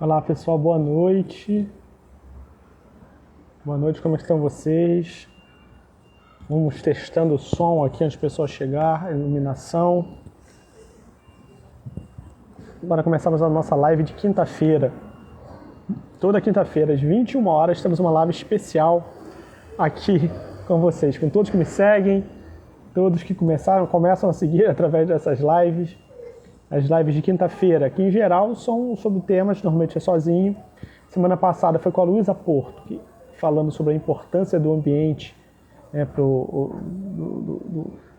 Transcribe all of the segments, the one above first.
Olá pessoal, boa noite. Boa noite, como estão vocês? Vamos testando o som aqui antes do pessoal chegar, a iluminação. Agora começamos a nossa live de quinta-feira. Toda quinta-feira, às 21 horas, temos uma live especial aqui com vocês, com todos que me seguem, todos que começam a seguir através dessas lives. As lives de quinta-feira, que em geral são sobre temas, normalmente é sozinho. Semana passada foi com a Luísa Porto, falando sobre a importância do ambiente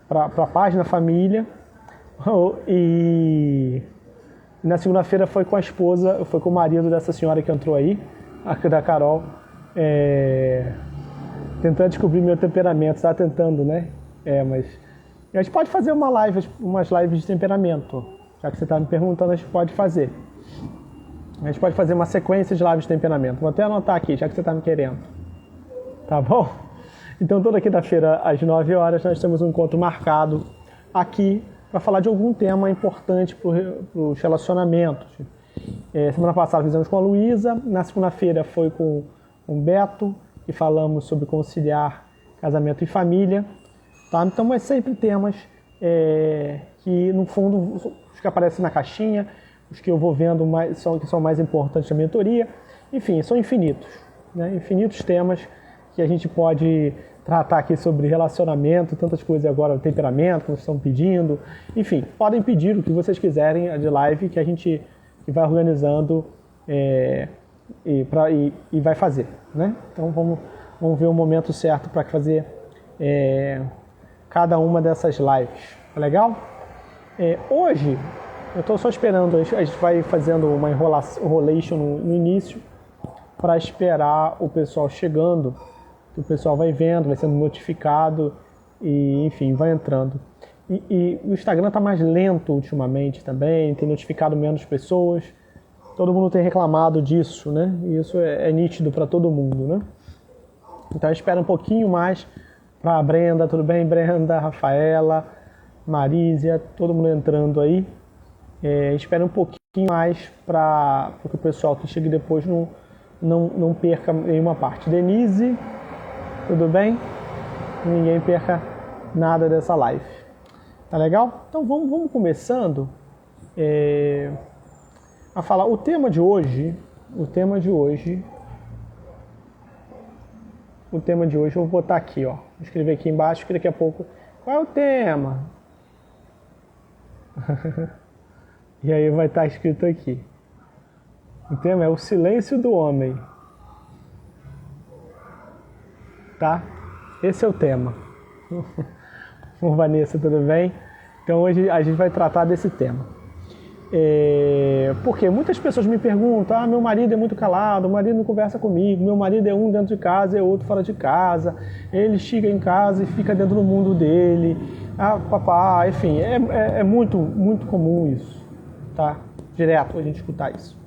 para a paz na família. E na segunda-feira foi com a esposa, foi com o marido dessa senhora que entrou aí, da Carol, tentando descobrir meu temperamento. Está tentando, né? Mas a gente pode fazer umas lives de temperamento. Já que você está me perguntando, a gente pode fazer. A gente pode fazer uma sequência de lives de temperamento. Vou até anotar aqui, já que você está me querendo. Tá bom? Então, toda quinta-feira, às 9 horas, nós temos um encontro marcado aqui para falar de algum tema importante para os relacionamentos. Semana passada fizemos com a Luísa. Na segunda-feira foi com o Beto, e falamos sobre conciliar casamento e família. Tá? Então, é sempre temas que, no fundo, os que aparecem na caixinha, os que eu vou vendo que são mais importantes da mentoria. Enfim, são infinitos, né? Infinitos temas que a gente pode tratar aqui sobre relacionamento, tantas coisas agora, temperamento, como estão pedindo. Enfim, podem pedir o que vocês quiserem de live que a gente vai organizando e vai fazer, né? Então vamos ver o momento certo para fazer cada uma dessas lives. Tá legal? Hoje, eu estou só esperando, a gente vai fazendo uma enrolation no início para esperar o pessoal chegando, que o pessoal vai vendo, vai sendo notificado e, enfim, vai entrando. E o Instagram está mais lento ultimamente também, tem notificado menos pessoas, todo mundo tem reclamado disso, né? E isso é nítido para todo mundo, né? Então, espera um pouquinho mais para a Brenda, tudo bem, Brenda, Rafaela, Marísia, todo mundo entrando aí. Espera um pouquinho mais para que o pessoal que chegue depois não perca nenhuma parte. Denise, tudo bem? Ninguém perca nada dessa live. Tá legal? Então vamos começando a falar. O tema de hoje, eu vou botar aqui, ó. Vou escrever aqui embaixo que daqui a pouco. Qual é o tema? E aí vai estar escrito aqui. O tema é o silêncio do homem. Tá? Esse é o tema. Ô, Vanessa, tudo bem? Então hoje a gente vai tratar desse tema. Porque muitas pessoas me perguntam: meu marido é muito calado, o marido não conversa comigo, meu marido é um dentro de casa e outro fora de casa, ele chega em casa e fica dentro do mundo dele, papá, enfim, é muito, muito comum isso, tá? Direto a gente escutar isso.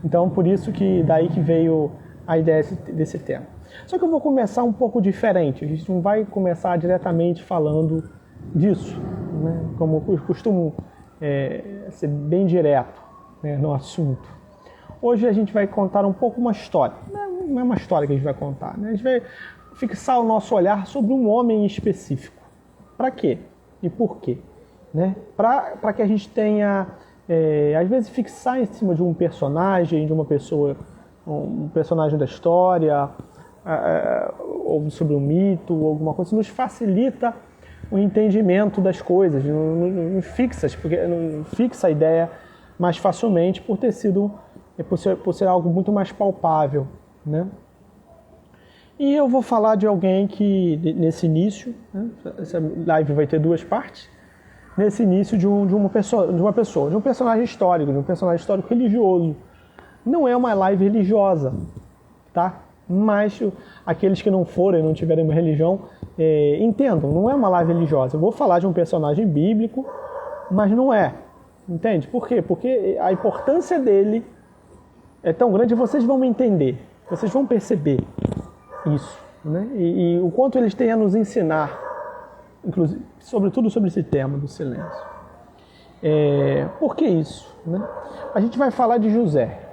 Então, por isso que daí que veio a ideia desse tema. Só que eu vou começar um pouco diferente, a gente não vai começar diretamente falando disso, né? Como eu costumo ser bem direto, né, no assunto. Hoje a gente vai contar um pouco uma história. Não é uma história que a gente vai contar, né? A gente vai fixar o nosso olhar sobre um homem específico. Para quê? E por quê? Né? Para que a gente tenha, às vezes, fixar em cima de um personagem, de uma pessoa, um personagem da história, ou sobre um mito, ou alguma coisa, nos facilita o entendimento das coisas, nos fixa a ideia mais facilmente por ser algo muito mais palpável, né? E eu vou falar de alguém que, nesse início, né, essa live vai ter duas partes, nesse início de um personagem histórico, religioso. Não é uma live religiosa, tá? Mas aqueles que não forem, não tiverem uma religião, entendam, não é uma live religiosa. Eu vou falar de um personagem bíblico, mas não é. Entende? Por quê? Porque a importância dele é tão grande, vocês vão me entender, vocês vão perceber isso, né? E o quanto eles têm a nos ensinar, inclusive, sobretudo sobre esse tema do silêncio. Por que isso? Né? A gente vai falar de José.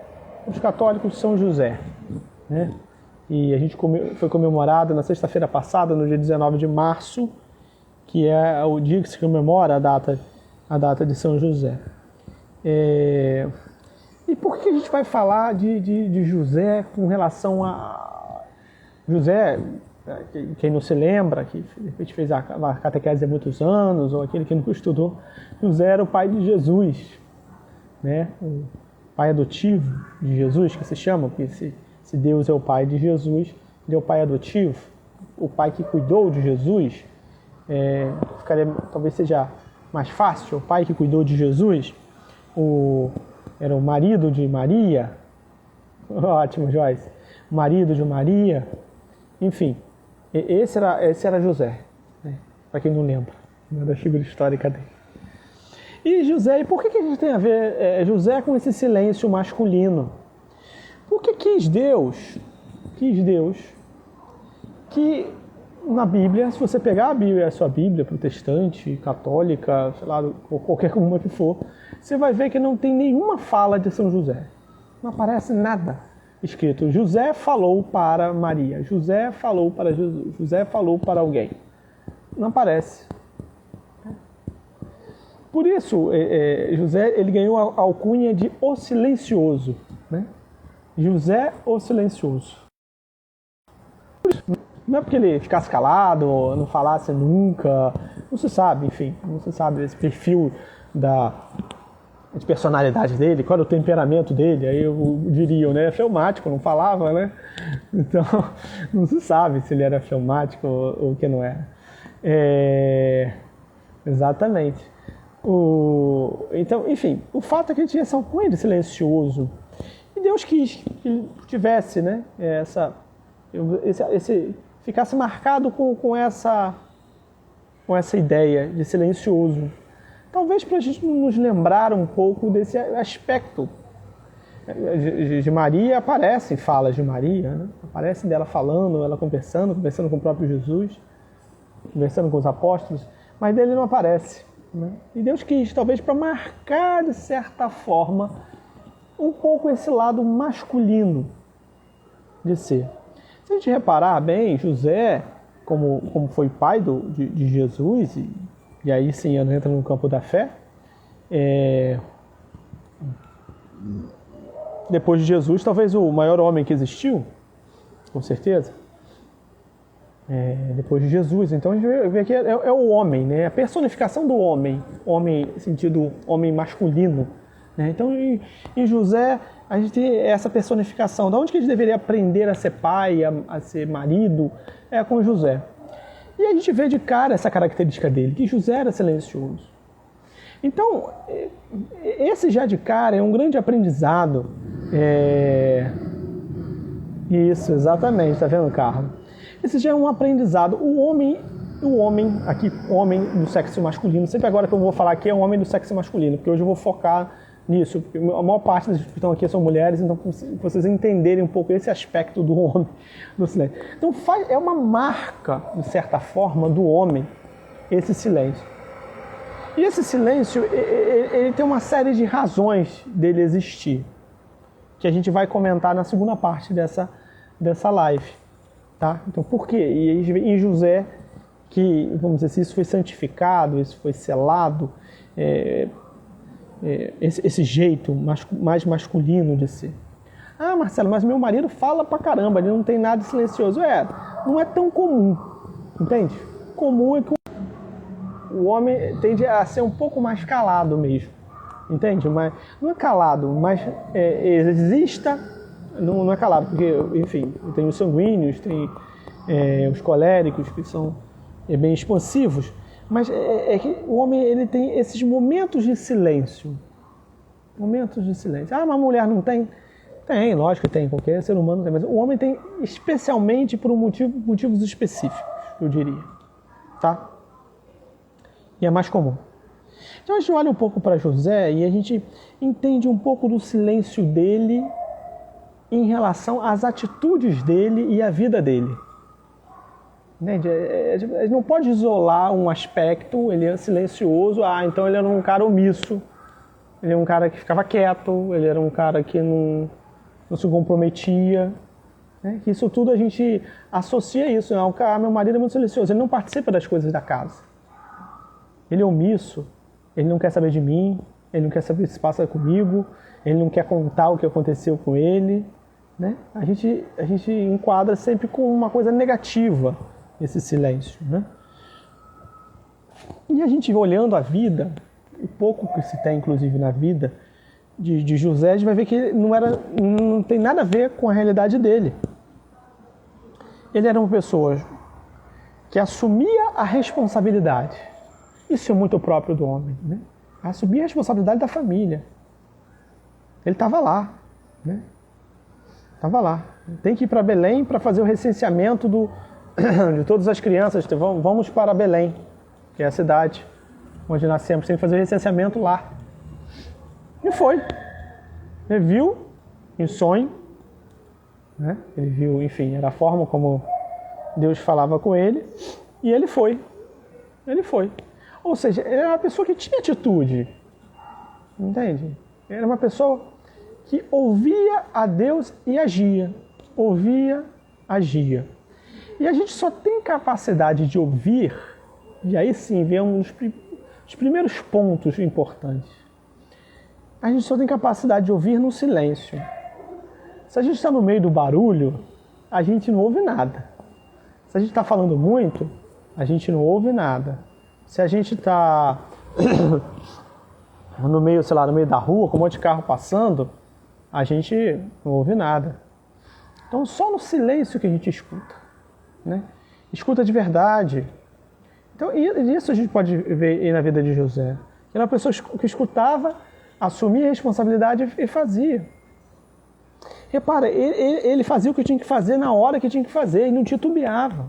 os católicos, São José, né? E a gente foi comemorado na sexta-feira passada, no dia 19 de março, que é o dia que se comemora a data de São José. E por que a gente vai falar de José com relação a... José, quem não se lembra, que de repente fez a catequese há muitos anos, ou aquele que nunca estudou, José era o pai de Jesus, né? O pai adotivo de Jesus, que se chama, porque se Deus é o pai de Jesus, ele é o pai adotivo, o pai que cuidou de Jesus, talvez seja mais fácil, o pai que cuidou de Jesus, era o marido de Maria, ótimo, Joyce, o marido de Maria, enfim, esse era José, né? Para quem não lembra, da figura histórica dele. E José, e por que a gente tem a ver José com esse silêncio masculino? Porque quis Deus que na Bíblia, se você pegar a sua Bíblia protestante, católica, sei lá, ou qualquer uma que for, você vai ver que não tem nenhuma fala de São José. Não aparece nada escrito. José falou para Maria, José falou para Jesus, José falou para alguém. Não aparece. Por isso, José ele ganhou a alcunha de o silencioso, né? José o silencioso. Não é porque ele ficasse calado, ou não falasse nunca, não se sabe, enfim, não se sabe esse perfil de personalidade dele, qual era o temperamento dele, aí eu diria, né, fleumático, não falava, né? Então, não se sabe se ele era fleumático ou que não era. Exatamente. Então, enfim, o fato é que ele tinha essa alcunha de silencioso. E Deus quis que ele tivesse, né, ficasse marcado com essa ideia de silencioso. Talvez para a gente nos lembrar um pouco desse aspecto. De Maria aparecem falas de Maria, né? Aparece dela falando, ela conversando com o próprio Jesus, conversando com os apóstolos, mas dele não aparece, né? E Deus quis, talvez para marcar de certa forma um pouco esse lado masculino de ser. Se a gente reparar bem, José, como foi pai de Jesus, e aí sim entra no campo da fé, depois de Jesus, talvez o maior homem que existiu, com certeza, depois de Jesus. Então a gente vê que é o homem, né? A personificação do homem no sentido homem masculino, né? Então em José a gente tem essa personificação. Da onde que a gente deveria aprender a ser pai, a ser marido? É com José. E a gente vê de cara essa característica dele, que José era silencioso. Então, esse já de cara é um grande aprendizado. Isso, exatamente, tá vendo, Carlos? Esse já é um aprendizado. O homem aqui, homem do sexo masculino, sempre agora que eu vou falar aqui é um homem do sexo masculino, porque hoje eu vou focar nisso, porque a maior parte das que estão aqui são mulheres, então vocês entenderem um pouco esse aspecto do homem, do silêncio. Então é uma marca, de certa forma, do homem, esse silêncio. E esse silêncio, ele tem uma série de razões dele existir, que a gente vai comentar na segunda parte dessa live. Tá? Então por quê? E aí em José, que, vamos dizer assim, isso foi santificado, isso foi selado, esse jeito mais masculino de ser. Ah, Marcelo, mas meu marido fala pra caramba, ele não tem nada de silencioso. Não é tão comum, entende? Comum é que o homem tende a ser um pouco mais calado mesmo, entende? Mas não é calado, mas exista, não é calado, porque, enfim, tem os sanguíneos, tem os coléricos, que são bem expansivos, mas é que o homem ele tem esses momentos de silêncio. Momentos de silêncio. Ah, mas a mulher não tem? Tem, lógico que tem, qualquer ser humano tem, mas o homem tem especialmente por motivos específicos, eu diria. Tá? E é mais comum. Então a gente olha um pouco para José e a gente entende um pouco do silêncio dele em relação às atitudes dele e à vida dele. A gente não pode isolar um aspecto, ele é silencioso, então ele era um cara omisso, ele era um cara que ficava quieto, ele era um cara que não não se comprometia. Né? Que isso tudo a gente associa isso. Não, meu marido é muito silencioso, ele não participa das coisas da casa. Ele é omisso, ele não quer saber de mim, ele não quer saber o que se passa comigo, ele não quer contar o que aconteceu com ele. Né? A gente enquadra sempre com uma coisa negativa esse silêncio. Né? E a gente olhando a vida, o pouco que se tem inclusive na vida de José, a gente vai ver que não tem nada a ver com a realidade dele. Ele era uma pessoa que assumia a responsabilidade. Isso é muito próprio do homem. Né? Assumir a responsabilidade da família. Ele estava lá. Né? Estava lá. Tem que ir para Belém para fazer o recenseamento de todas as crianças. Então, vamos para Belém, que é a cidade onde nascemos. Tem que fazer o recenseamento lá. E foi. Ele viu em sonho. Né? Ele viu, enfim, era a forma como Deus falava com ele. E ele foi. Ele foi. Ou seja, ele era uma pessoa que tinha atitude. Entende? Ele era uma pessoa que ouvia a Deus e agia. Ouvia, agia. E a gente só tem capacidade de ouvir, e aí sim vem os primeiros pontos importantes. A gente só tem capacidade de ouvir no silêncio. Se a gente está no meio do barulho, a gente não ouve nada. Se a gente está falando muito, a gente não ouve nada. Se a gente está no meio, sei lá, no meio da rua, com um monte de carro passando, a gente não ouve nada. Então, só no silêncio que a gente escuta. Né? Escuta de verdade. Então, isso a gente pode ver aí na vida de José. Ele era uma pessoa que escutava, assumia a responsabilidade e fazia. Repara, ele fazia o que tinha que fazer na hora que tinha que fazer e não titubeava.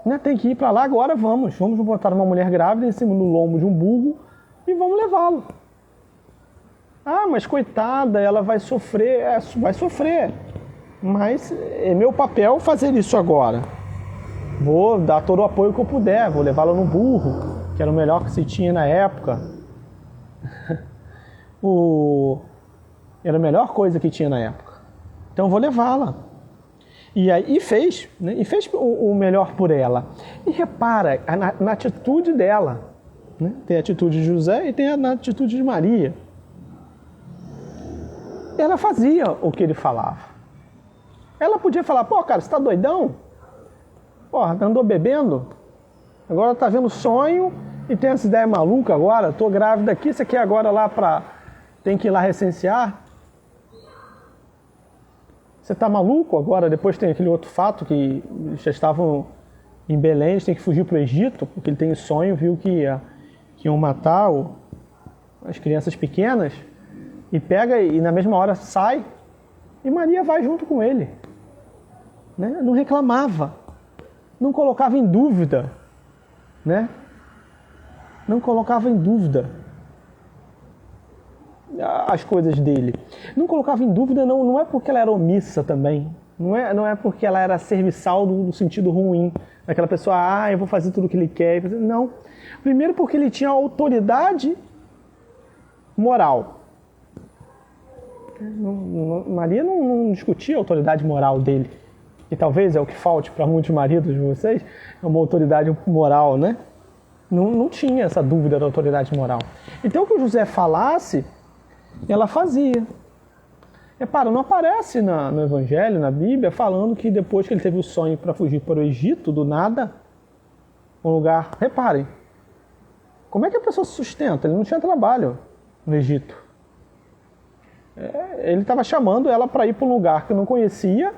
Né? Tem que ir para lá, agora vamos botar uma mulher grávida em cima do lombo de um burro e vamos levá-lo. Ah, mas coitada, ela vai sofrer. Vai sofrer. Mas é meu papel fazer isso agora. Vou dar todo o apoio que eu puder, vou levá-la no burro, que era o melhor que se tinha na época. Era a melhor coisa que tinha na época. Então eu vou levá-la. E fez, né? E fez o melhor por ela. E repara na atitude dela. Né? Tem a atitude de José e tem a atitude de Maria. Ela fazia o que ele falava. Ela podia falar, pô, cara, você tá doidão? Pô, andou bebendo? Agora tá vendo sonho e tem essa ideia maluca agora? Tô grávida aqui, você quer agora lá tem que ir lá recensear? Você tá maluco? Agora depois tem aquele outro fato que já estavam em Belém, eles têm que fugir pro Egito, porque ele tem sonho, viu que iam matar as crianças pequenas, e pega e na mesma hora sai, e Maria vai junto com ele. Né? Não reclamava, não colocava em dúvida, né? Não colocava em dúvida as coisas dele. Não colocava em dúvida, não é porque ela era omissa também, não é porque ela era serviçal no sentido ruim, daquela pessoa, eu vou fazer tudo o que ele quer. Não. Primeiro porque ele tinha autoridade moral. Maria não discutia a autoridade moral dele. E talvez é o que falte para muitos maridos de vocês, é uma autoridade moral, né? Não tinha essa dúvida da autoridade moral. Então, o que o José falasse, ela fazia. Repara, não aparece no Evangelho, na Bíblia, falando que depois que ele teve o sonho para fugir para o Egito, do nada, um lugar... Reparem, como é que a pessoa se sustenta? Ele não tinha trabalho no Egito. Ele estava chamando ela para ir para um lugar que não conhecia,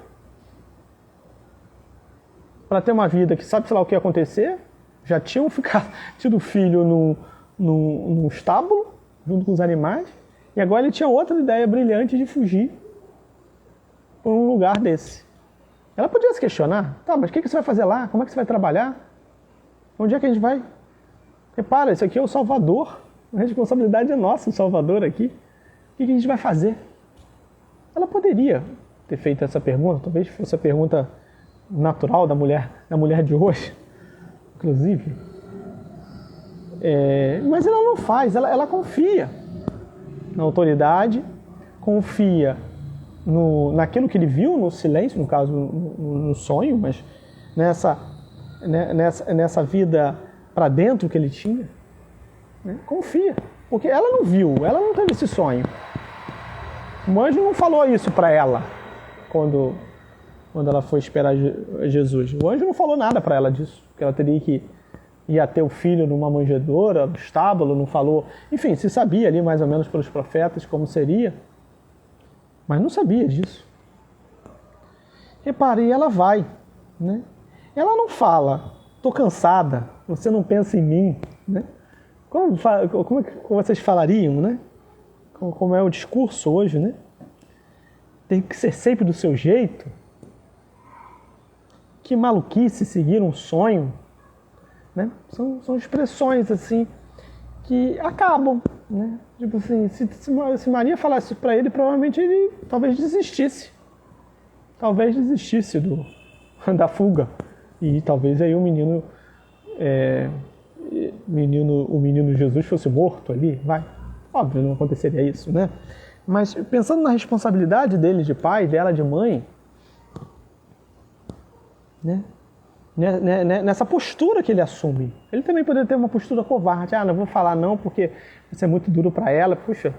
para ter uma vida que sabe, sei lá, o que ia acontecer. Já tinham tido filho num estábulo, junto com os animais, e agora ele tinha outra ideia brilhante de fugir para um lugar desse. Ela podia se questionar, tá, mas o que você vai fazer lá? Como é que você vai trabalhar? Onde é que a gente vai? Repara, isso aqui é o Salvador, a responsabilidade é nossa, o Salvador aqui. O que a gente vai fazer? Ela poderia ter feito essa pergunta, talvez fosse a pergunta natural da mulher de hoje, inclusive. Mas ela não faz, ela confia na autoridade, confia naquilo que ele viu no silêncio, no caso no sonho, mas nessa vida para dentro que ele tinha, né? Confia, porque ela não viu, ela não teve esse sonho. O anjo não falou isso para ela quando ela foi esperar Jesus. O anjo não falou nada para ela disso, que ela teria que ia ter o filho numa manjedoura, no estábulo, não falou. Enfim, se sabia ali mais ou menos pelos profetas como seria, mas não sabia disso. Repare, e ela vai, né? Ela não fala, estou cansada, você não pensa em mim, né? Como vocês falariam, né? Como é o discurso hoje, né? Tem que ser sempre do seu jeito. Que maluquice seguir um sonho, né? São expressões assim que acabam, né? Tipo assim, se Maria falasse isso para ele, provavelmente ele talvez desistisse da fuga, e talvez aí o menino Jesus fosse morto ali, óbvio, não aconteceria isso, né? Mas pensando na responsabilidade dele de pai, dela de mãe, né? Nessa postura que ele assume. Ele também poderia ter uma postura covarde. Não vou falar não porque isso é muito duro para ela. Puxa,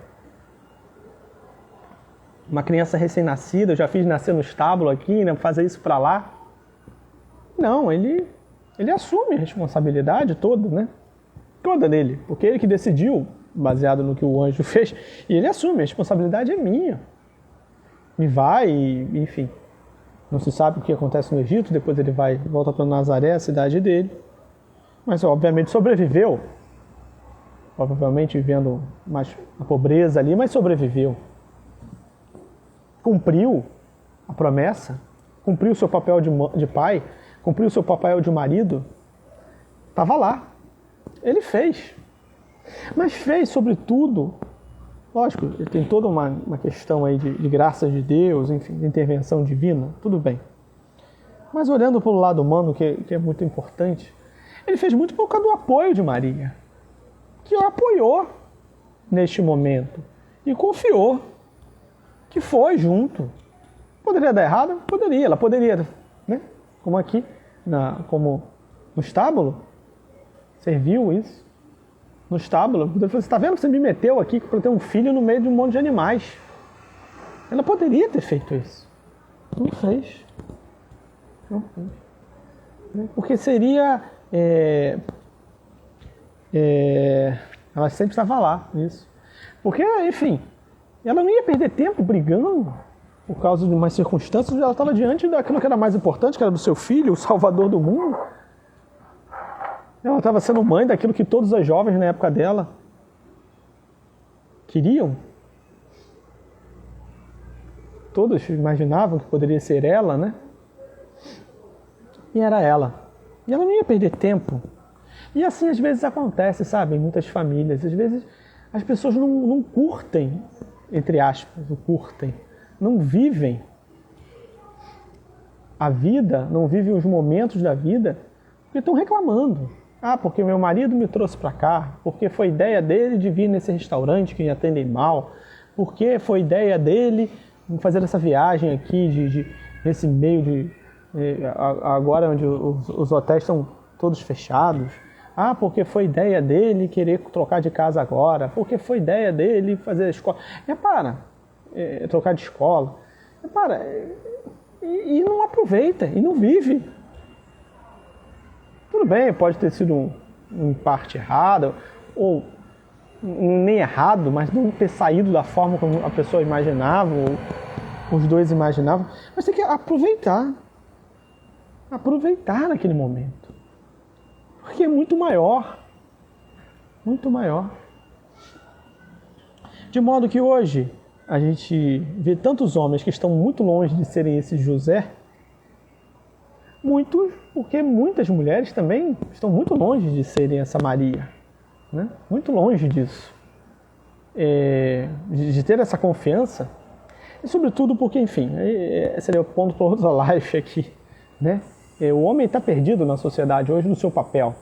uma criança recém-nascida, eu já fiz nascer no estábulo aqui, né? Fazer isso para lá. Não, ele assume a responsabilidade toda, né? Toda dele, porque ele que decidiu, baseado no que o anjo fez, e ele assume, a responsabilidade é minha. E vai, enfim. Não se sabe o que acontece no Egito, depois ele volta para Nazaré, a cidade dele. Mas, obviamente, sobreviveu. Provavelmente vivendo mais a pobreza ali, mas sobreviveu. Cumpriu a promessa, cumpriu o seu papel de pai, cumpriu o seu papel de marido. Estava lá. Ele fez. Mas fez, sobretudo, lógico, tem toda uma questão aí de graças de Deus, enfim, de intervenção divina, tudo bem. Mas olhando para o lado humano, que é muito importante, ele fez muito por causa do apoio de Maria, que o apoiou neste momento e confiou, que foi junto. Poderia dar errado? Poderia. Ela poderia, né? Como aqui, como no estábulo, serviu isso. No estábulo, ele falou, você está vendo que você me meteu aqui para ter um filho no meio de um monte de animais? Ela poderia ter feito isso. Não fez. Não fez. Porque seria... ela sempre estava lá, isso. Porque, enfim, ela não ia perder tempo brigando por causa de umas circunstâncias, ela estava diante daquilo que era mais importante, que era do seu filho, o salvador do mundo. Ela estava sendo mãe daquilo que todas as jovens na época dela queriam. Todos imaginavam que poderia ser ela, né? E era ela. E ela não ia perder tempo. E assim às vezes acontece, sabe? Em muitas famílias. Às vezes as pessoas não curtem, entre aspas, não vivem a vida, não vivem os momentos da vida, porque estão reclamando. Porque meu marido me trouxe para cá, porque foi ideia dele de vir nesse restaurante que me atendem mal, porque foi ideia dele fazer essa viagem aqui, nesse meio de... agora onde os hotéis estão todos fechados. Porque foi ideia dele querer trocar de casa agora, porque foi ideia dele fazer a escola. Trocar de escola. E não aproveita, e não vive. Tudo bem, pode ter sido em parte errado, ou nem errado, mas não ter saído da forma como a pessoa imaginava, ou os dois imaginavam. Mas tem que aproveitar. Aproveitar naquele momento. Porque é muito maior. Muito maior. De modo que hoje a gente vê tantos homens que estão muito longe de serem esse José, porque muitas mulheres também estão muito longe de serem essa Maria, né? Muito longe disso, de ter essa confiança, e sobretudo porque, enfim, seria o ponto para outra live aqui, né? O homem está perdido na sociedade hoje no seu papel,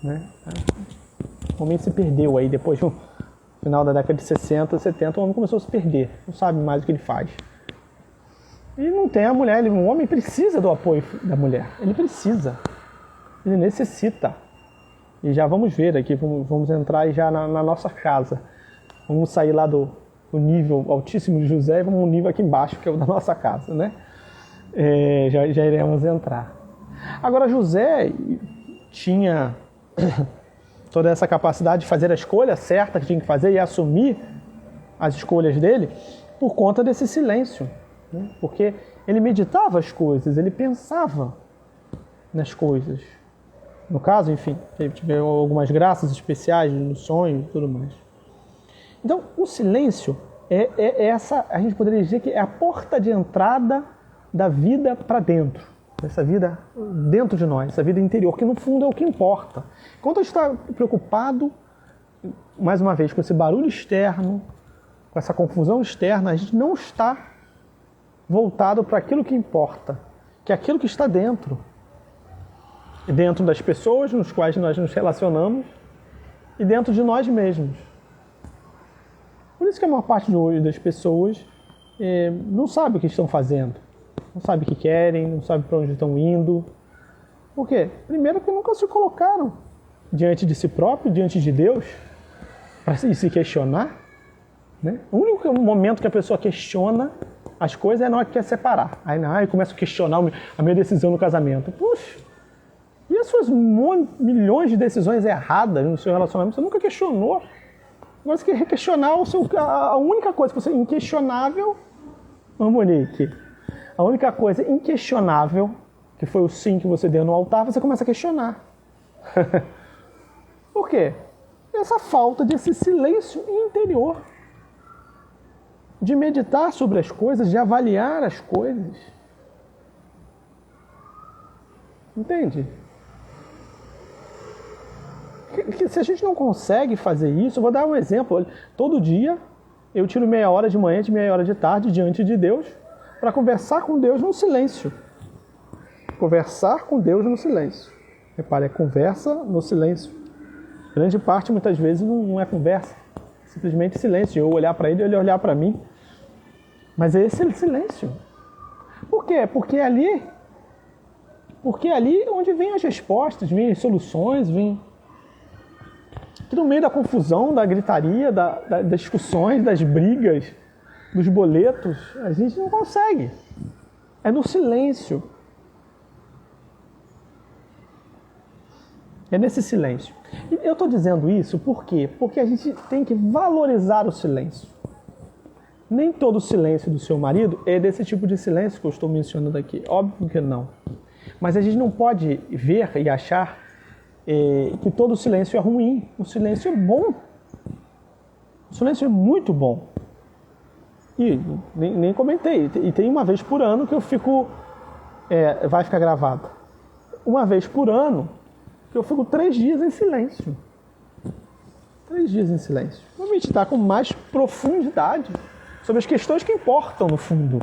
né? O homem se perdeu aí depois final da década de 60, 70, o homem começou a se perder, não sabe mais o que ele faz. E não tem a mulher, o homem precisa do apoio da mulher, ele precisa, ele necessita. E já vamos ver aqui, vamos entrar já na nossa casa, vamos sair lá do nível altíssimo de José e vamos no nível aqui embaixo, que é o da nossa casa, né? Já iremos entrar. Agora, José tinha toda essa capacidade de fazer a escolha certa que tinha que fazer e assumir as escolhas dele por conta desse silêncio, né? Porque ele meditava as coisas, ele pensava nas coisas. No caso, enfim, ele teve algumas graças especiais nos sonhos e tudo mais. Então, o silêncio é essa, a gente poderia dizer que é a porta de entrada da vida para dentro. Essa vida dentro de nós, essa vida interior, que no fundo é o que importa. Enquanto a gente está preocupado, mais uma vez, com esse barulho externo, com essa confusão externa, a gente não está voltado para aquilo que importa, que é aquilo que está dentro. Dentro das pessoas nos quais nós nos relacionamos e dentro de nós mesmos. Por isso que a maior parte de hoje das pessoas não sabe o que estão fazendo, não sabe o que querem, não sabe para onde estão indo. Por quê? Primeiro porque nunca se colocaram diante de si próprio, diante de Deus, para se questionar. Né? O único momento que a pessoa questiona as coisas é na hora que quer separar. Aí começa a questionar a minha decisão no casamento. Puxa! E as suas milhões de decisões erradas no seu relacionamento, você nunca questionou. Agora você quer questionar a única coisa que você inquestionável, Monique, a única coisa inquestionável, que foi o sim que você deu no altar, você começa a questionar. Por quê? Essa falta desse silêncio interior, de meditar sobre as coisas, de avaliar as coisas. Entende? Se a gente não consegue fazer isso, eu vou dar um exemplo. Todo dia eu tiro meia hora de manhã e meia hora de tarde diante de Deus para conversar com Deus no silêncio. Conversar com Deus no silêncio. Repare, é conversa no silêncio. Grande parte, muitas vezes, não é conversa. Simplesmente silêncio. Eu olhar para ele e ele olhar para mim. Mas é esse silêncio. Por quê? Porque é ali onde vêm as respostas, vêm as soluções, vêm... Que no meio da confusão, da gritaria, das discussões, das brigas, dos boletos, a gente não consegue. É no silêncio. É nesse silêncio. E eu estou dizendo isso por quê? Porque a gente tem que valorizar o silêncio. Nem todo o silêncio do seu marido é desse tipo de silêncio que eu estou mencionando aqui. Óbvio que não. Mas a gente não pode ver e achar que todo silêncio é ruim. O silêncio é bom. O silêncio é muito bom. E nem comentei. E tem uma vez por ano que eu fico... vai ficar gravado. Uma vez por ano que eu fico 3 dias em silêncio. 3 dias em silêncio. Vou meditar com mais profundidade sobre as questões que importam no fundo.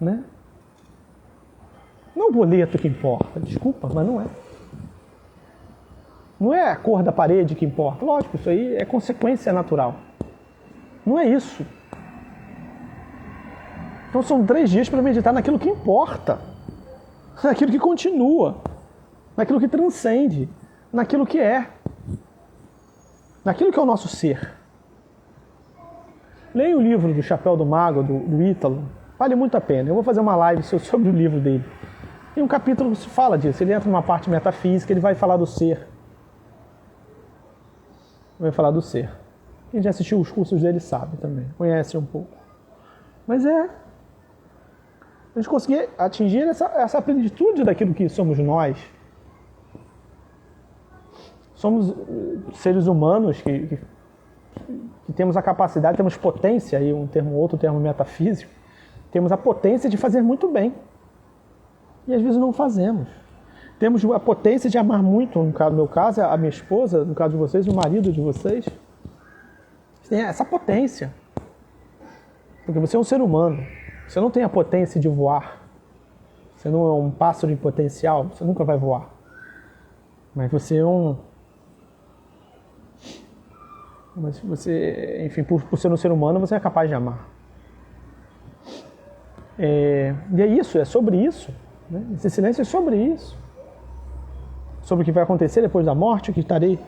Né? Não é o boleto que importa. Desculpa, mas não é. Não é a cor da parede que importa. Lógico, isso aí é consequência natural. Não é isso. Então são 3 dias para meditar naquilo que importa. Naquilo que continua. Naquilo que transcende. Naquilo que é. Naquilo que é o nosso ser. Leia o livro do Chapéu do Mago, do Ítalo. Vale muito a pena. Eu vou fazer uma live sobre o livro dele. Tem um capítulo que se fala disso. Ele entra numa parte metafísica, ele vai falar do ser. Vai falar do ser. Quem já assistiu os cursos dele sabe também, conhece um pouco. Mas a gente conseguir atingir essa plenitude daquilo que somos nós. Somos seres humanos que temos a capacidade, temos potência, aí outro termo metafísico, temos a potência de fazer muito bem. E às vezes não fazemos. Temos a potência de amar muito, no meu caso, a minha esposa, no caso de vocês, o marido de vocês. Tem essa potência. Porque você é um ser humano. Você não tem a potência de voar. Você não é um pássaro em potencial, você nunca vai voar. Mas você é Mas você, enfim, por ser um ser humano, você é capaz de amar. E é isso, é sobre isso. Né? Esse silêncio é sobre isso. Sobre o que vai acontecer depois da morte, o que estarei,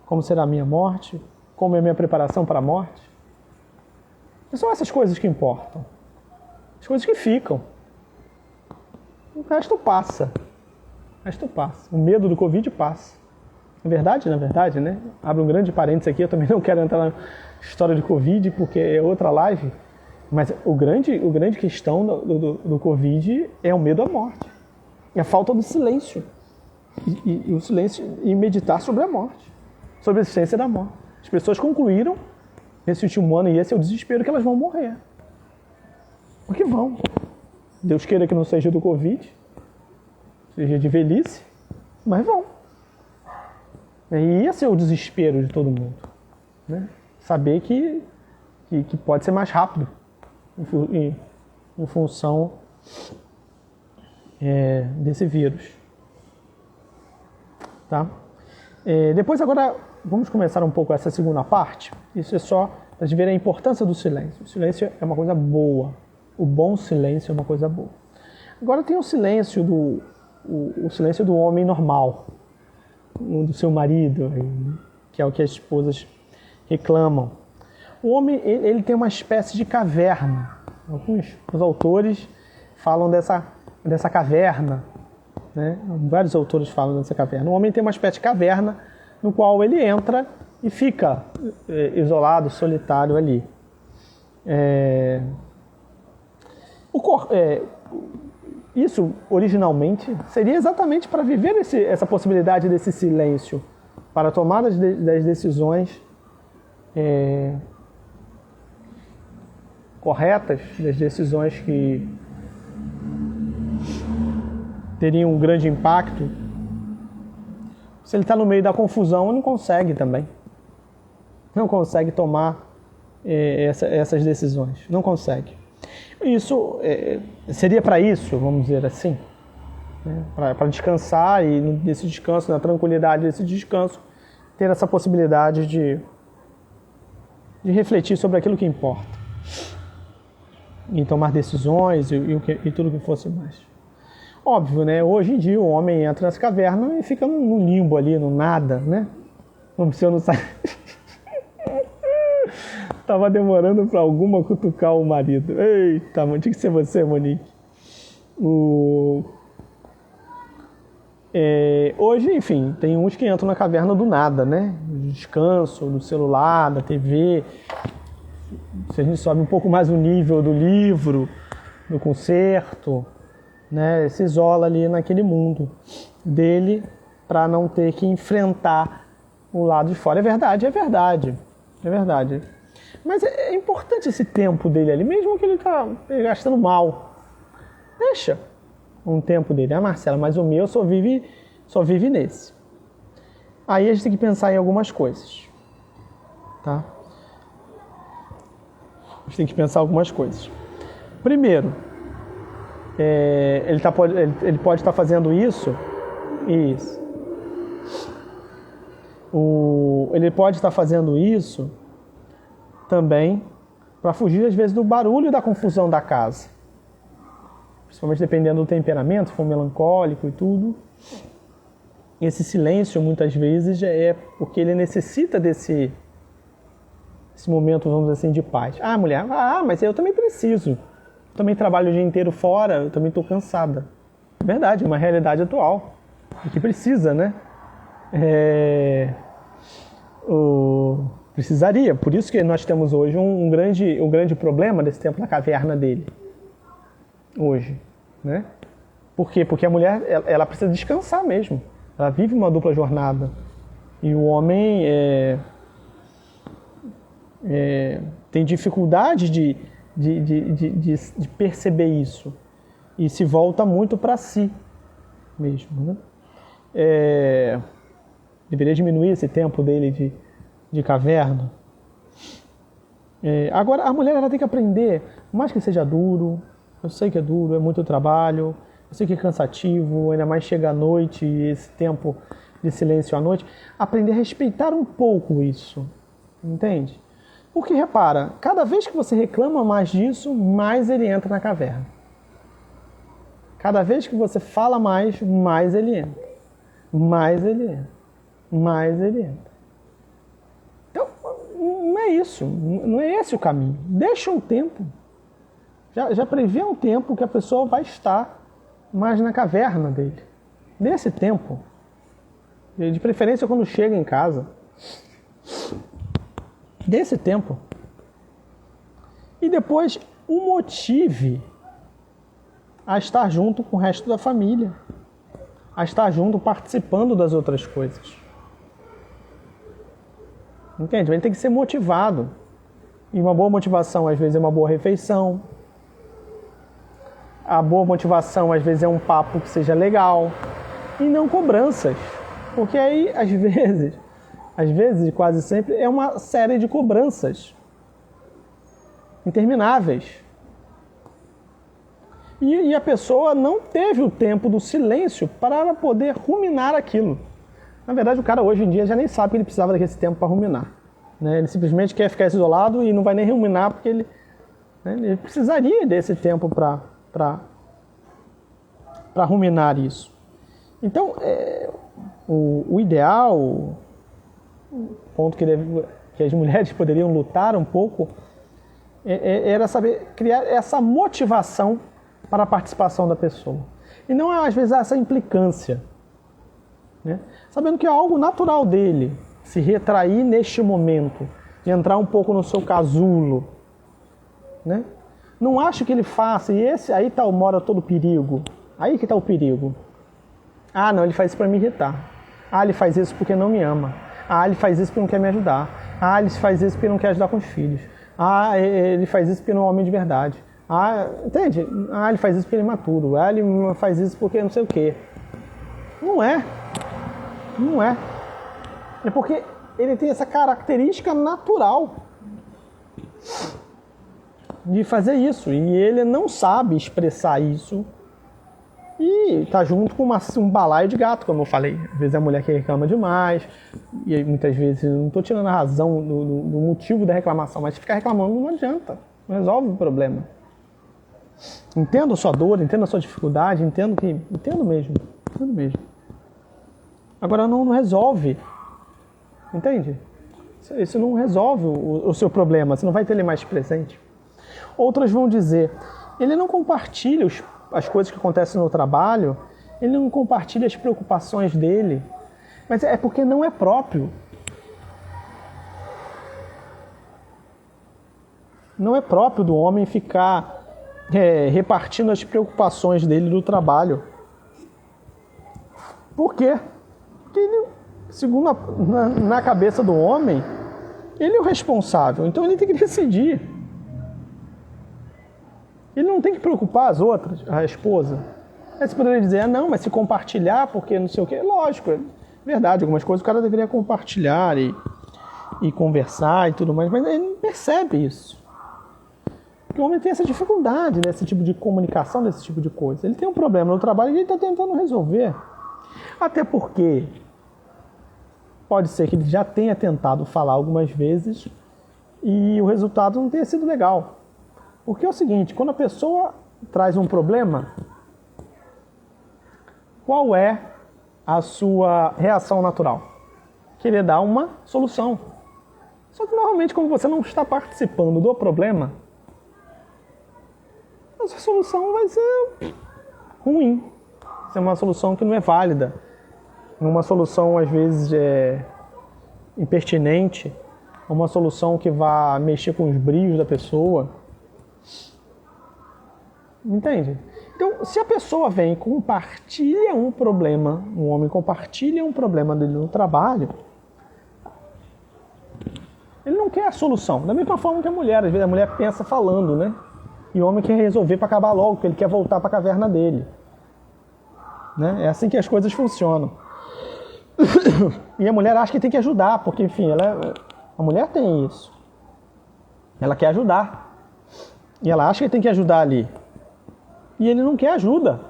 como será a minha morte, como é a minha preparação para a morte. E são essas coisas que importam. As coisas que ficam. O resto passa. O resto passa. O medo do Covid passa. Na verdade, né? Abre um grande parênteses aqui, eu também não quero entrar na história de Covid, porque é outra live. Mas o grande questão do Covid é o medo à morte. É a falta do silêncio. E o silêncio e meditar sobre a morte. Sobre a existência da morte. As pessoas concluíram nesse último ano, e esse é o desespero, que elas vão morrer. Porque vão. Deus queira que não seja do Covid, seja de velhice, mas vão. E esse é o desespero de todo mundo. Né? Saber que pode ser mais rápido em função desse vírus. Tá? Depois agora vamos começar um pouco essa segunda parte. Isso é só para a gente ver a importância do silêncio. O silêncio é uma coisa boa. O bom silêncio é uma coisa boa. Agora tem o silêncio do homem normal, do seu marido, que é o que as esposas reclamam. O homem, ele tem uma espécie de caverna. Alguns autores falam dessa caverna, né? Vários autores falam dessa caverna. O homem tem uma espécie de caverna no qual ele entra e fica isolado, solitário ali. Isso, originalmente, seria exatamente para viver essa possibilidade desse silêncio, para tomar das decisões corretas, das decisões que teriam um grande impacto. Se ele está no meio da confusão, não consegue também. Não consegue tomar essas decisões. Não consegue. Isso seria para isso, vamos dizer assim, né? Para descansar e nesse descanso, na tranquilidade desse descanso, ter essa possibilidade de refletir sobre aquilo que importa e tomar decisões e tudo que fosse mais. Óbvio, né? Hoje em dia o homem entra nessa caverna e fica num limbo ali, no nada, né? Como se eu não saia. Tava demorando para alguma cutucar o marido. Eita, mano, tinha que ser você, Monique. Hoje, enfim, tem uns que entram na caverna do nada, né? Do descanso, do celular, da TV. Se a gente sobe um pouco mais o nível do livro, do concerto, né? Se isola ali naquele mundo dele para não ter que enfrentar o lado de fora. É verdade. Mas é importante esse tempo dele ali, mesmo que ele está gastando mal. Deixa um tempo dele. Marcela, mas o meu só vive nesse. Aí a gente tem que pensar em algumas coisas. Tá? A gente tem que pensar algumas coisas. Primeiro, ele pode estar fazendo isso. Ele pode estar fazendo isso também para fugir, às vezes, do barulho e da confusão da casa. Principalmente dependendo do temperamento, se for melancólico e tudo. Esse silêncio, muitas vezes, é porque ele necessita desse momento, vamos dizer assim, de paz. Ah, mulher, mas eu também preciso. Eu também trabalho o dia inteiro fora, eu também estou cansada. É verdade, é uma realidade atual. E que precisa, né? Precisaria. Por isso que nós temos hoje um grande problema desse tempo na caverna dele. Hoje, né? Por quê? Porque a mulher, ela precisa descansar mesmo. Ela vive uma dupla jornada. E o homem tem dificuldade de perceber isso. E se volta muito para si mesmo, né? Deveria diminuir esse tempo dele de caverna. Agora, a mulher, ela tem que aprender, por mais que seja duro, eu sei que é duro, é muito trabalho, eu sei que é cansativo, ainda mais chega à noite e esse tempo de silêncio à noite, aprender a respeitar um pouco isso. Entende? Porque, repara, cada vez que você reclama mais disso, mais ele entra na caverna. Cada vez que você fala mais ele entra. Mais ele entra. Mais ele entra. Então, não é isso. Não é esse o caminho. Deixa um tempo. Já prevê um tempo que a pessoa vai estar mais na caverna dele. Nesse tempo. De preferência quando chega em casa. Desse tempo. E depois o motive a estar junto com o resto da família. A estar junto participando das outras coisas. Entende? Ele tem que ser motivado. E uma boa motivação às vezes é uma boa refeição. A boa motivação às vezes é um papo que seja legal. E não cobranças. Porque aí, às vezes, quase sempre, é uma série de cobranças intermináveis. E a pessoa não teve o tempo do silêncio para poder ruminar aquilo. Na verdade, o cara hoje em dia já nem sabe que ele precisava daquele tempo para ruminar. Né? Ele simplesmente quer ficar isolado e não vai nem ruminar porque ele precisaria desse tempo para ruminar isso. Então, o ideal, o ponto que as mulheres poderiam lutar um pouco, era saber criar essa motivação para a participação da pessoa. E não, às vezes, essa implicância. Né? Sabendo que é algo natural dele se retrair neste momento, de entrar um pouco no seu casulo. Né? Não acho que ele faça, e aí mora todo o perigo. Aí que está o perigo. Ah, não, ele faz isso para me irritar. Ah, ele faz isso porque não me ama. Ah, ele faz isso porque não quer me ajudar. Ah, ele faz isso porque não quer ajudar com os filhos. Ah, ele faz isso porque não é um homem de verdade. Ah, entende? Ah, ele faz isso porque ele é imaturo. Ah, ele faz isso porque não sei o quê. Não é. Não é. É porque ele tem essa característica natural de fazer isso. E ele não sabe expressar isso. E tá junto com um balaio de gato, como eu falei. Às vezes é a mulher que reclama demais. E muitas vezes, não estou tirando a razão do motivo da reclamação, mas ficar reclamando não adianta. Não resolve o problema. Entendo a sua dor, entendo a sua dificuldade, entendo mesmo. Agora não resolve. Entende? Isso não resolve o seu problema, você não vai ter ele mais presente. Outras vão dizer, ele não compartilha as coisas que acontecem no trabalho, ele não compartilha as preocupações dele, mas é porque não é próprio. Não é próprio do homem ficar repartindo as preocupações dele do trabalho. Por quê? Porque ele, segundo na cabeça do homem, ele é o responsável, então ele tem que decidir. Ele não tem que preocupar as outras, a esposa. Aí você poderia dizer, não, mas se compartilhar, porque não sei o quê. Lógico, é verdade, algumas coisas o cara deveria compartilhar e conversar e tudo mais, mas ele não percebe isso. Porque o homem tem essa dificuldade desse tipo de comunicação, desse tipo de coisa. Ele tem um problema no trabalho e ele está tentando resolver. Até porque pode ser que ele já tenha tentado falar algumas vezes e o resultado não tenha sido legal. Porque é o seguinte, quando a pessoa traz um problema, qual é a sua reação natural? Querer dar uma solução. Só que normalmente, como você não está participando do problema, a sua solução vai ser ruim. Vai ser uma solução que não é válida. Uma solução, às vezes, impertinente. Uma solução que vai mexer com os brilhos da pessoa. Entende? Então, se a pessoa vem e compartilha um problema, um homem compartilha um problema dele no trabalho, ele não quer a solução. Da mesma forma que a mulher, às vezes a mulher pensa falando, né? E o homem quer resolver para acabar logo, porque ele quer voltar para a caverna dele. Né? É assim que as coisas funcionam. E a mulher acha que tem que ajudar, porque, enfim, a mulher tem isso. Ela quer ajudar. E ela acha que tem que ajudar ali. E ele não quer ajuda.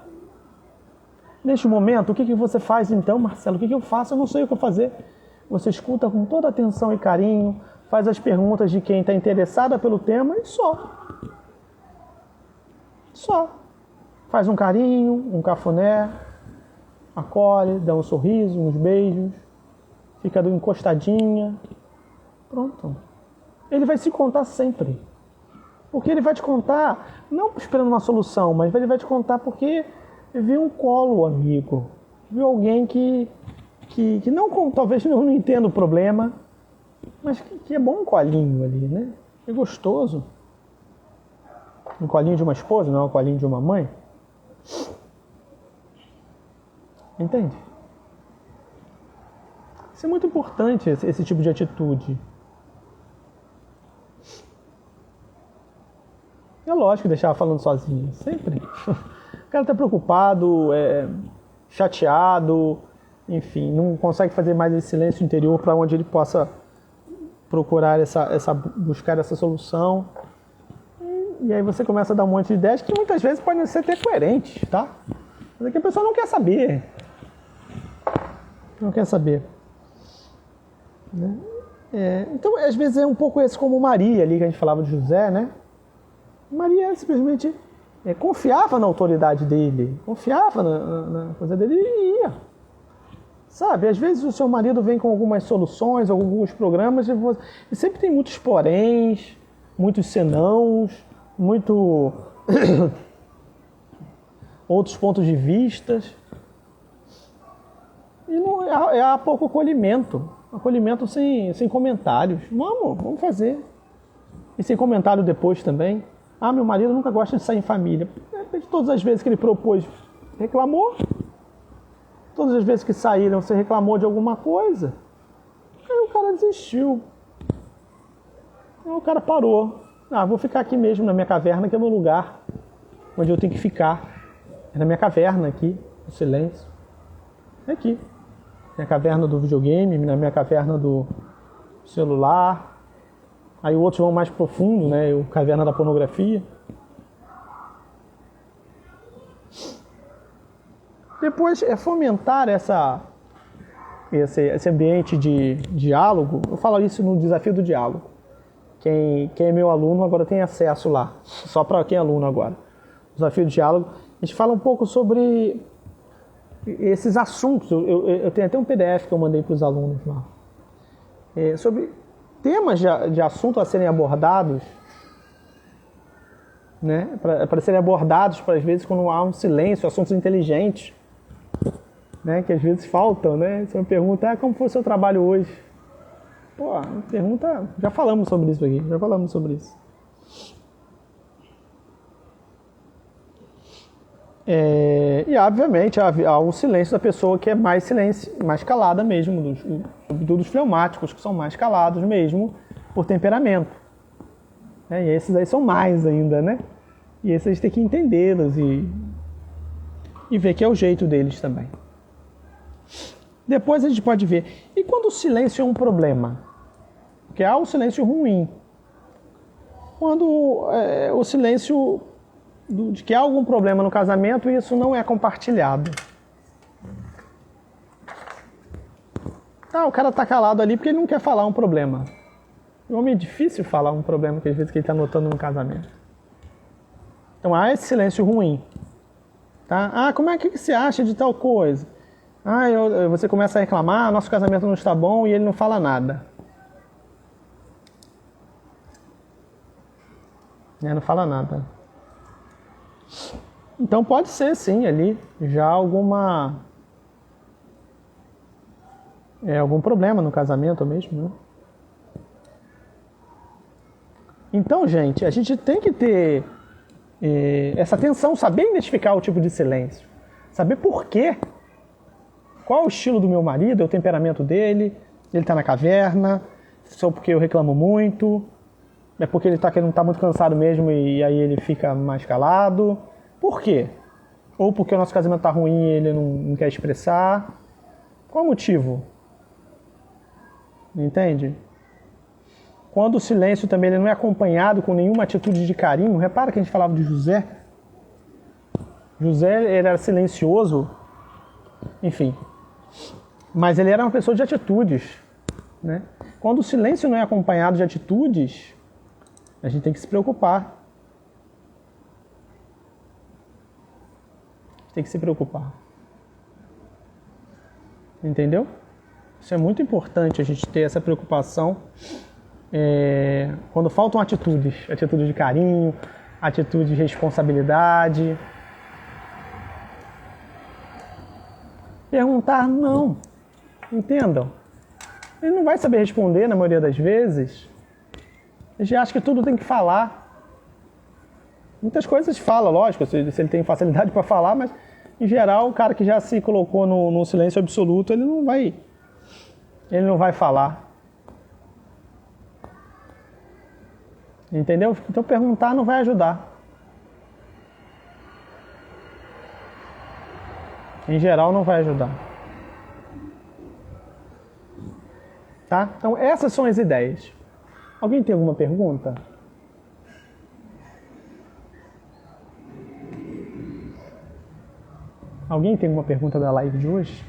Neste momento, o que você faz então, Marcelo? O que eu faço? Eu não sei o que eu fazer. Você escuta com toda atenção e carinho, faz as perguntas de quem está interessada pelo tema e só. Só. Faz um carinho, um cafuné, acolhe, dá um sorriso, uns beijos, fica encostadinha. Pronto. Ele vai se contar sempre. Porque ele vai te contar, não esperando uma solução, mas ele vai te contar porque viu um colo amigo. Viu alguém que não, talvez não entenda o problema, mas que é bom um colinho ali, né? É gostoso. Um colinho de uma esposa, não é um colinho de uma mãe. Entende? Isso é muito importante, esse tipo de atitude. É lógico que deixava falando sozinho, sempre. O cara tá preocupado, chateado, enfim, não consegue fazer mais esse silêncio interior para onde ele possa procurar buscar essa solução. E aí você começa a dar um monte de ideias que muitas vezes podem ser até coerentes, tá? Mas é que a pessoa não quer saber. Não quer saber. Né? Então, às vezes é um pouco esse como Maria ali, que a gente falava de José, né? Maria simplesmente confiava na autoridade dele, confiava na coisa dele e ia. Sabe, às vezes o seu marido vem com algumas soluções, alguns programas, e sempre tem muitos poréns, muitos senãos, muito outros pontos de vistas. E não, há pouco acolhimento sem comentários. Vamos fazer. E sem comentário depois também. Ah, meu marido nunca gosta de sair em família. De todas as vezes que ele propôs, reclamou. Todas as vezes que saíram, você reclamou de alguma coisa. Aí o cara desistiu. Aí o cara parou. Vou ficar aqui mesmo na minha caverna, que é o meu lugar onde eu tenho que ficar. É na minha caverna aqui, no silêncio. É aqui. Minha caverna do videogame, na minha caverna do celular. Aí outros vão mais profundo, né? O caverna da pornografia. Depois é fomentar esse ambiente de diálogo. Eu falo isso no desafio do diálogo. Quem é meu aluno agora tem acesso lá. Só para quem é aluno agora. Desafio do diálogo. A gente fala um pouco sobre esses assuntos. Eu tenho até um PDF que eu mandei para os alunos lá. Sobre temas de assunto a serem abordados, né? Para serem abordados, às vezes, quando há um silêncio, assuntos inteligentes, né? Que às vezes faltam, né? Você me pergunta, como foi o seu trabalho hoje? Pô, pergunta, já falamos sobre isso aqui, E obviamente há um silêncio da pessoa que é mais calada mesmo, dos fleumáticos, que são mais calados mesmo por temperamento. E esses aí são mais ainda, né? E esses a gente tem que entendê-los e ver que é o jeito deles também. Depois a gente pode ver. E quando o silêncio é um problema? Porque há o silêncio ruim. Quando o silêncio de que há algum problema no casamento e isso não é compartilhado. O cara tá calado ali porque ele não quer falar um problema. O homem é difícil falar um problema que às vezes que ele está notando no casamento. Então há esse silêncio ruim. Tá? Como é que você acha de tal coisa? Você começa a reclamar, nosso casamento não está bom e ele não fala nada. Não fala nada. Então pode ser sim ali já algum problema no casamento mesmo, né? Então, gente, a gente tem que ter essa atenção, saber identificar o tipo de silêncio, saber por quê, qual é o estilo do meu marido, é o temperamento dele, ele está na caverna, só porque eu reclamo muito, é porque ele não está muito cansado mesmo e aí ele fica mais calado. Por quê? Ou porque o nosso casamento está ruim e ele não quer expressar. Qual o motivo? Entende? Quando o silêncio também ele não é acompanhado com nenhuma atitude de carinho. Repara que a gente falava de José. José ele era silencioso, enfim. Mas ele era uma pessoa de atitudes, né? Quando o silêncio não é acompanhado de atitudes, a gente tem que se preocupar. Tem que se preocupar. Entendeu? Isso é muito importante, a gente ter essa preocupação quando faltam atitudes de carinho, atitude de responsabilidade. Perguntar, não. Entendam? Ele não vai saber responder na maioria das vezes. A gente acha que tudo tem que falar. Muitas coisas fala, lógico, se ele tem facilidade para falar, mas em geral o cara que já se colocou no silêncio absoluto, ele não vai falar. Entendeu? Então perguntar não vai ajudar. Em geral não vai ajudar. Tá? Então essas são as ideias. Alguém tem alguma pergunta? Alguém tem alguma pergunta da live de hoje?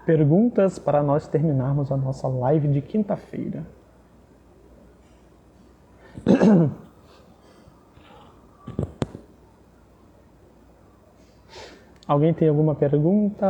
Perguntas para nós terminarmos a nossa live de quinta-feira. Alguém tem alguma pergunta?